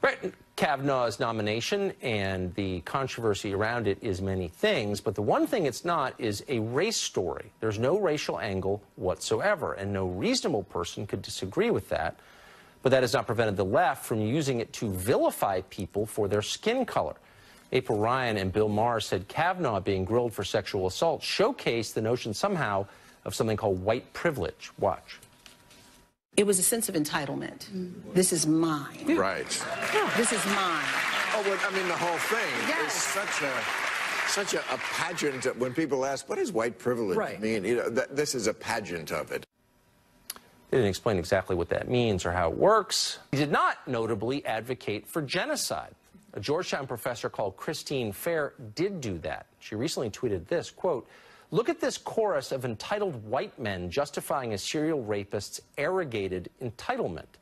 Brett Kavanaugh's nomination and the controversy around it is many things, but the one thing it's not is a race story. There's no racial angle whatsoever, and no reasonable person could disagree with that. But that has not prevented the left from using it to vilify people for their skin color. April Ryan and Bill Maher said Kavanaugh being grilled for sexual assault showcased the notion somehow of something called white privilege. Watch. It was a sense of entitlement. This is mine. Right. This is mine. Oh, well, I mean, the whole thing Yes. is such a pageant. When people ask, what does white privilege mean? You know, this is a pageant of it. They didn't explain exactly what that means or how it works. He did not notably advocate for genocide. A Georgetown professor called Christine Fair did do that. She recently tweeted this, quote, "Look at this chorus of entitled white men justifying a serial rapist's arrogated entitlement.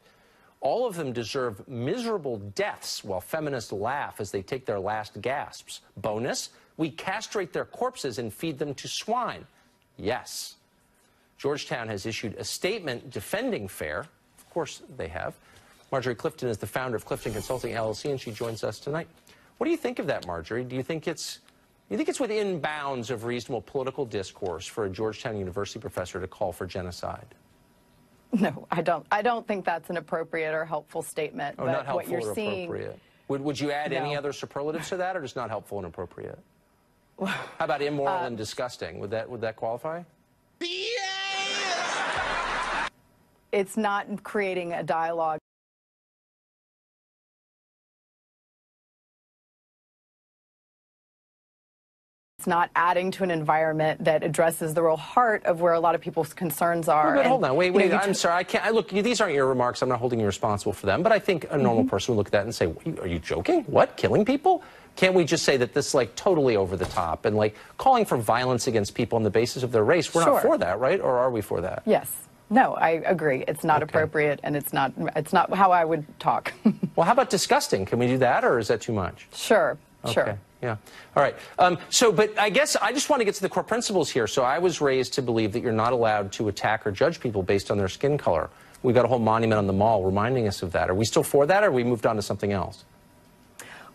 All of them deserve miserable deaths while feminists laugh as they take their last gasps. Bonus, we castrate their corpses and feed them to swine. Yes." Georgetown has issued a statement defending Fair. Of course they have. Marjorie Clifton is the founder of Clifton Consulting LLC, and she joins us tonight. What do you think of that, Marjorie? Do you think it's within bounds of reasonable political discourse for a Georgetown University professor to call for genocide? No, I don't. I don't think that's an appropriate or helpful statement. Oh, but not helpful what you're or seeing, appropriate. Would you add any other superlatives to that, or just not helpful and appropriate? How about immoral and disgusting? Would that qualify? it's not creating a dialogue. It's not adding to an environment that addresses the real heart of where a lot of people's concerns are. But hold on, wait, I'm sorry, I can't, look, these aren't your remarks, I'm not holding you responsible for them, but I think a normal person would look at that and say, are you joking? What, killing people? Can't we just say that this is like totally over the top and like calling for violence against people on the basis of their race? We're not for that, right? Or are we for that? Yes. No, I agree. It's not appropriate, and it's not how I would talk. Well, how about disgusting? Can we do that, or is that too much? Sure, okay. Sure. Yeah. All right. But I guess I just want to get to the core principles here. So I was raised to believe that you're not allowed to attack or judge people based on their skin color. We've got a whole monument on the mall reminding us of that. Are we still for that, or have we moved on to something else?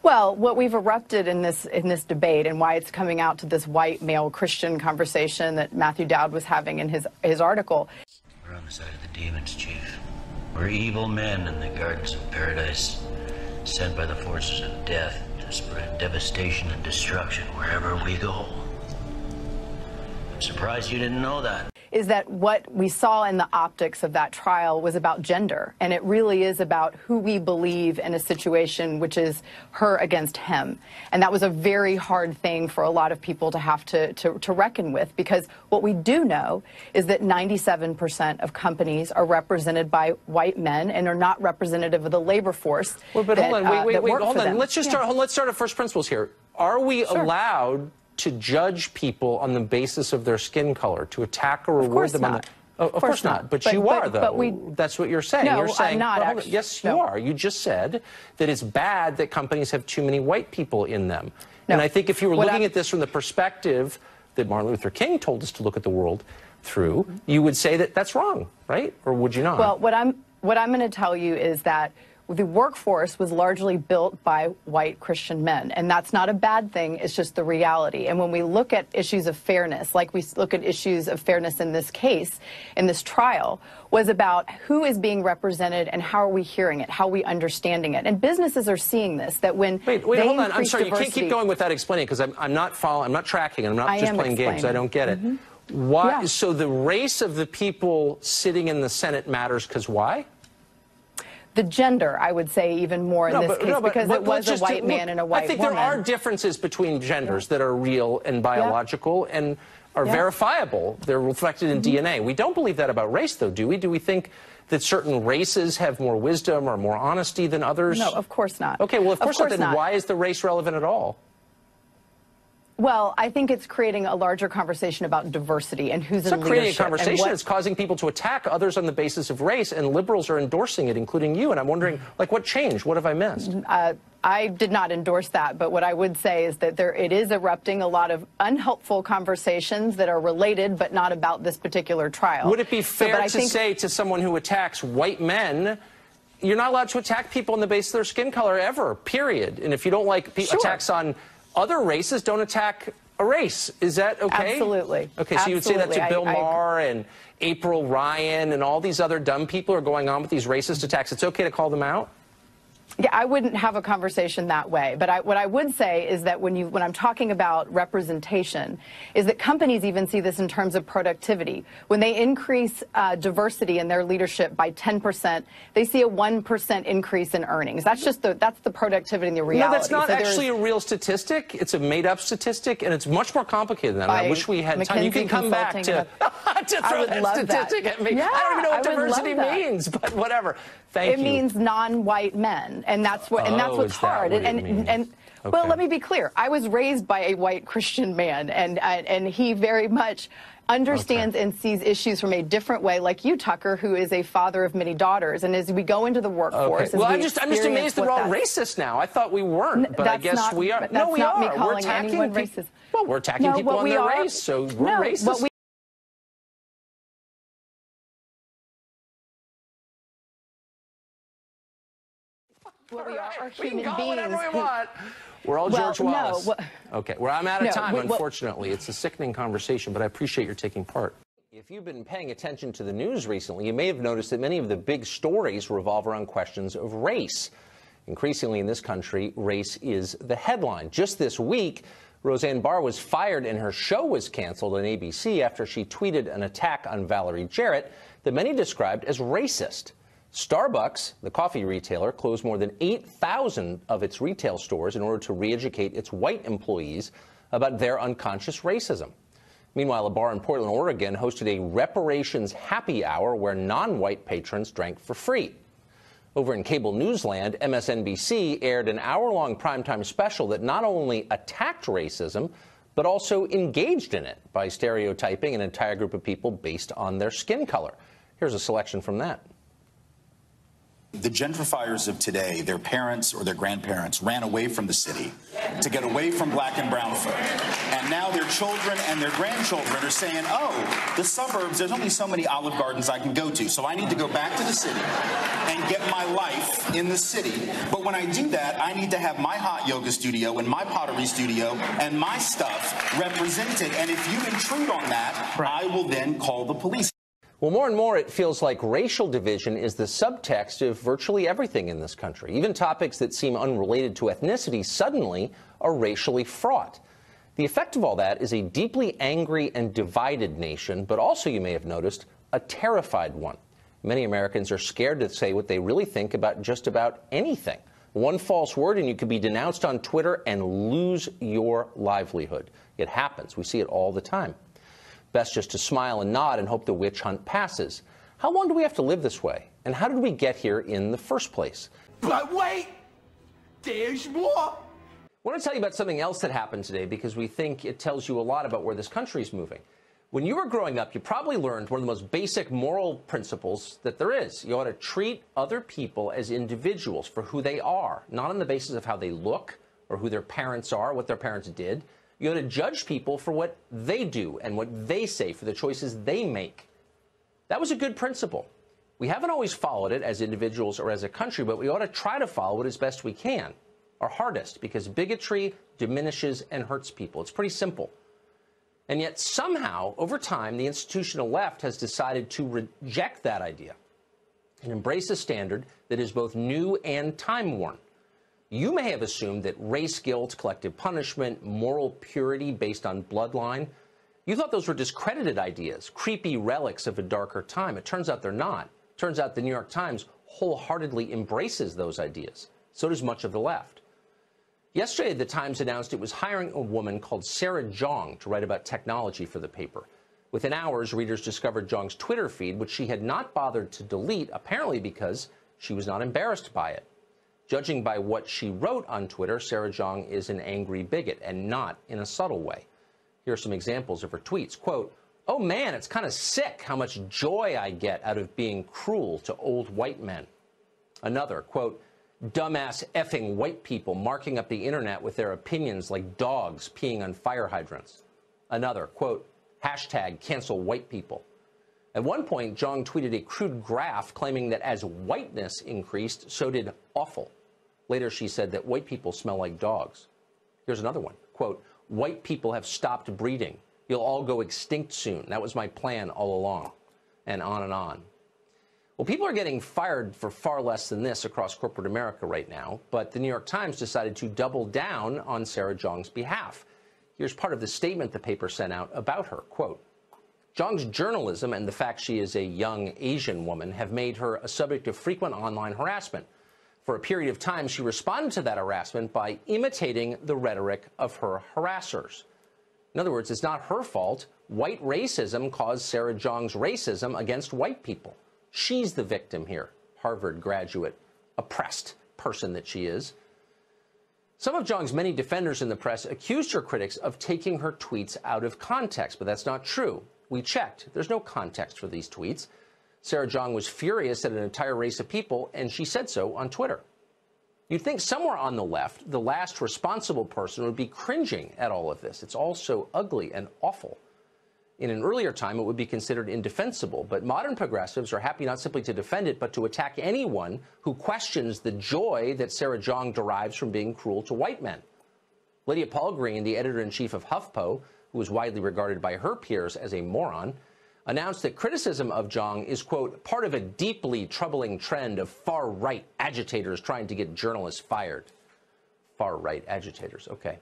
Well, what we've erupted in this debate, and why it's coming out to this white male Christian conversation that Matthew Dowd was having in his article. We're on the side of the demons, Chief. We're evil men in the gardens of paradise, sent by the forces of death to spread devastation and destruction wherever we go. I'm surprised you didn't know that. Is that what we saw in the optics of that trial was about gender, and it really is about who we believe in a situation, which is her against him. And that was a very hard thing for a lot of people to have to reckon with, because what we do know is that 97% of companies are represented by white men and are not representative of the labor force. Well, but hold on, wait, hold on. Let's just let's start at first principles here. Are we allowed to judge people on the basis of their skin color, to attack or reward them on the... Of course not. But you are, though. That's what you're saying. No, you're saying, I'm not actually. Yes, you are. You just said that it's bad that companies have too many white people in them. No. And I think if you were looking at this from the perspective that Martin Luther King told us to look at the world through, you would say that that's wrong, right? Or would you not? Well, what I'm going to tell you is that the workforce was largely built by white Christian men, and that's not a bad thing. It's just the reality. And when we look at issues of fairness, like we look at issues of fairness in this case, in this trial, was about who is being represented and how are we hearing it, how are we understanding it. And businesses are seeing this, that when Wait, hold on. I'm sorry. You can't keep going without explaining, because I'm not following, I'm not tracking, and I'm not just playing games. I don't get it. Why? Yeah. So the race of the people sitting in the Senate matters because why? The gender, I would say, even more in this case, because it was a white man and a white woman. I think there are differences between genders that are real and biological and are verifiable. They're reflected in DNA. We don't believe that about race, though, do we? Do we think that certain races have more wisdom or more honesty than others? No, of course not. Okay, well, of course not. Then why is the race relevant at all? Well, I think it's creating a larger conversation about diversity and who's in leadership. It's not creating a conversation. It's causing people to attack others on the basis of race, and liberals are endorsing it, including you. And I'm wondering, like, what changed? What have I missed? I did not endorse that, but what I would say is that it is erupting a lot of unhelpful conversations that are related but not about this particular trial. Would it be fair to say to someone who attacks white men, you're not allowed to attack people on the basis of their skin color ever, period? And if you don't like attacks on other races, don't attack a race. Is that okay? Absolutely. Okay, so you would say that to Bill Maher and April Ryan and all these other dumb people who are going on with these racist attacks. It's okay to call them out? Yeah, I wouldn't have a conversation that way. But what I would say is that when I'm talking about representation, is that companies even see this in terms of productivity. When they increase diversity in their leadership by 10%, they see a 1% increase in earnings. That's just that's the productivity and the reality. No, that's not actually a real statistic. It's a made-up statistic, and it's much more complicated than that. I wish we had time. You can come back to throw that statistic at me. Yeah, I don't even know what diversity means, but whatever. Thank you. It means non-white men, and that's what what's hard. Well, let me be clear. I was raised by a white Christian man, and he very much understands and sees issues from a different way, like you, Tucker, who is a father of many daughters. And as we go into the workforce, well, I'm just amazed that we're all racist now. I thought we weren't, but I guess we are. No, we are. Me calling anyone racist. Well, we're attacking people on their race, so we're racist. Well, we are human beings. Whatever we want. We're all George Wallace. Okay, well, I'm out of time, unfortunately. It's a sickening conversation, but I appreciate your taking part. If you've been paying attention to the news recently, you may have noticed that many of the big stories revolve around questions of race. Increasingly in this country, race is the headline. Just this week, Roseanne Barr was fired and her show was canceled on ABC after she tweeted an attack on Valerie Jarrett that many described as racist. Starbucks, the coffee retailer, closed more than 8,000 of its retail stores in order to re-educate its white employees about their unconscious racism. Meanwhile, a bar in Portland, Oregon hosted a reparations happy hour where non-white patrons drank for free. Over in cable newsland, MSNBC aired an hour-long primetime special that not only attacked racism, but also engaged in it by stereotyping an entire group of people based on their skin color. Here's a selection from that. The gentrifiers of today, their parents or their grandparents, ran away from the city to get away from black and brown folk. And now their children and their grandchildren are saying, oh, the suburbs, there's only so many Olive Gardens I can go to, so I need to go back to the city and get my life in the city. But when I do that, I need to have my hot yoga studio and my pottery studio and my stuff represented. And if you intrude on that, I will then call the police. Well, more and more, it feels like racial division is the subtext of virtually everything in this country. Even topics that seem unrelated to ethnicity suddenly are racially fraught. The effect of all that is a deeply angry and divided nation, but also, you may have noticed, a terrified one. Many Americans are scared to say what they really think about just about anything. One false word and you could be denounced on Twitter and lose your livelihood. It happens. We see it all the time. Best just to smile and nod and hope the witch hunt passes. How long do we have to live this way? And how did we get here in the first place? But wait, there's more. I want to tell you about something else that happened today because we think it tells you a lot about where this country is moving. When you were growing up, you probably learned one of the most basic moral principles that there is. You ought to treat other people as individuals for who they are, not on the basis of how they look or who their parents are, what their parents did. You ought to judge people for what they do and what they say, for the choices they make. That was a good principle. We haven't always followed it as individuals or as a country, but we ought to try to follow it as best we can, our hardest, because bigotry diminishes and hurts people. It's pretty simple. And yet somehow, over time, the institutional left has decided to reject that idea and embrace a standard that is both new and time-worn. You may have assumed that race guilt, collective punishment, moral purity based on bloodline, you thought those were discredited ideas, creepy relics of a darker time. It turns out they're not. It turns out the New York Times wholeheartedly embraces those ideas. So does much of the left. Yesterday, the Times announced it was hiring a woman called Sarah Jong to write about technology for the paper. Within hours, readers discovered Jong's Twitter feed, which she had not bothered to delete, apparently because she was not embarrassed by it. Judging by what she wrote on Twitter, Sarah Jeong is an angry bigot, and not in a subtle way. Here are some examples of her tweets. Quote, "Oh man, it's kind of sick how much joy I get out of being cruel to old white men." Another, quote, "Dumbass effing white people marking up the internet with their opinions like dogs peeing on fire hydrants." Another, quote, "Hashtag cancel white people." At one point, Jeong tweeted a crude graph claiming that as whiteness increased, so did awful. Later, she said that white people smell like dogs. Here's another one, quote, "White people have stopped breeding. You'll all go extinct soon. That was my plan all along." And on and on. Well, people are getting fired for far less than this across corporate America right now, but the New York Times decided to double down on Sarah Jeong's behalf. Here's part of the statement the paper sent out about her, quote, "Jeong's journalism and the fact she is a young Asian woman have made her a subject of frequent online harassment. For a period of time, she responded to that harassment by imitating the rhetoric of her harassers." In other words, it's not her fault. White racism caused Sarah Jeong's racism against white people. She's the victim here, Harvard graduate, oppressed person that she is. Some of Jeong's many defenders in the press accused her critics of taking her tweets out of context, but that's not true. We checked. There's no context for these tweets. Sarah Jeong was furious at an entire race of people, and she said so on Twitter. You'd think somewhere on the left, the last responsible person would be cringing at all of this. It's all so ugly and awful. In an earlier time, it would be considered indefensible, but modern progressives are happy not simply to defend it, but to attack anyone who questions the joy that Sarah Jeong derives from being cruel to white men. Lydia Palgreen, the editor-in-chief of HuffPo, who is widely regarded by her peers as a moron, announced that criticism of Jeong is, quote, "part of a deeply troubling trend of far-right agitators trying to get journalists fired." Far-right agitators, okay.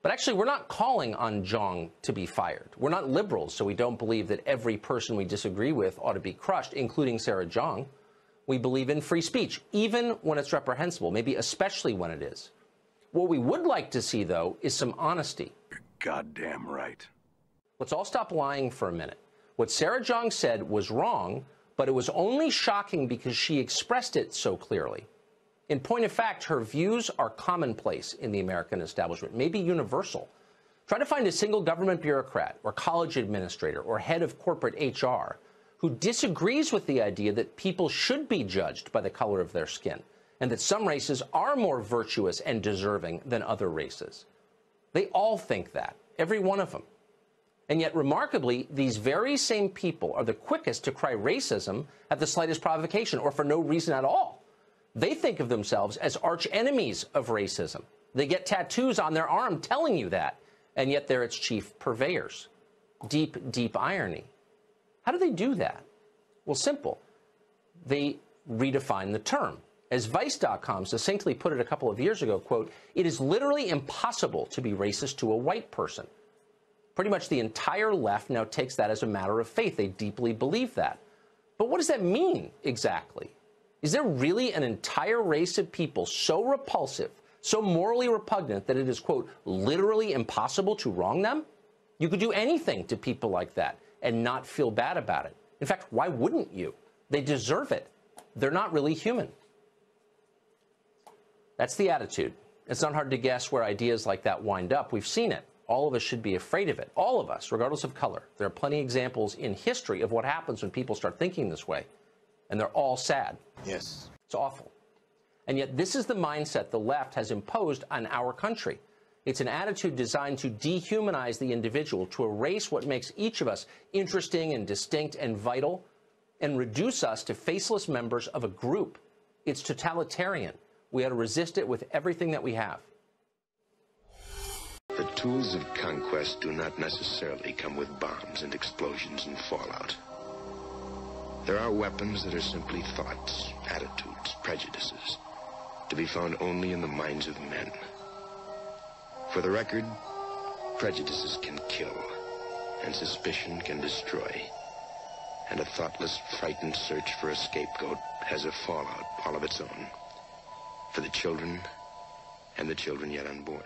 But actually, we're not calling on Jeong to be fired. We're not liberals, so we don't believe that every person we disagree with ought to be crushed, including Sarah Jeong. We believe in free speech, even when it's reprehensible, maybe especially when it is. What we would like to see, though, is some honesty. You're goddamn right. Let's all stop lying for a minute. What Sarah Jeong said was wrong, but it was only shocking because she expressed it so clearly. In point of fact, her views are commonplace in the American establishment, maybe universal. Try to find a single government bureaucrat or college administrator or head of corporate HR who disagrees with the idea that people should be judged by the color of their skin and that some races are more virtuous and deserving than other races. They all think that, every one of them. And yet, remarkably, these very same people are the quickest to cry racism at the slightest provocation or for no reason at all. They think of themselves as arch enemies of racism. They get tattoos on their arm telling you that, and yet they're its chief purveyors. Deep, deep irony. How do they do that? Well, simple. They redefine the term. As Vice.com succinctly put it a couple of years ago, quote, "It is literally impossible to be racist to a white person." Pretty much the entire left now takes that as a matter of faith. They deeply believe that. But what does that mean exactly? Is there really an entire race of people so repulsive, so morally repugnant that it is, quote, "literally impossible to wrong them"? You could do anything to people like that and not feel bad about it. In fact, why wouldn't you? They deserve it. They're not really human. That's the attitude. It's not hard to guess where ideas like that wind up. We've seen it. All of us should be afraid of it. All of us, regardless of color. There are plenty of examples in history of what happens when people start thinking this way. And they're all sad. Yes. It's awful. And yet this is the mindset the left has imposed on our country. It's an attitude designed to dehumanize the individual, to erase what makes each of us interesting and distinct and vital, and reduce us to faceless members of a group. It's totalitarian. We ought to resist it with everything that we have. The tools of conquest do not necessarily come with bombs and explosions and fallout. There are weapons that are simply thoughts, attitudes, prejudices, to be found only in the minds of men. For the record, prejudices can kill, and suspicion can destroy. And a thoughtless, frightened search for a scapegoat has a fallout all of its own. For the children and the children yet unborn.